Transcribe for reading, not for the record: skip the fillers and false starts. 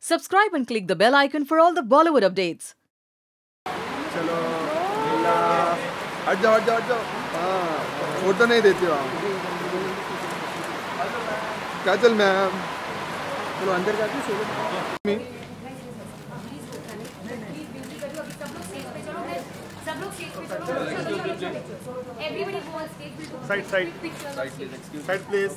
Subscribe and click the bell icon for all the Bollywood updates. चलो हट जाओ हाँ फोटो नहीं देती हो आप काजल मैम चलो अंदर जाके सोलो Side, please.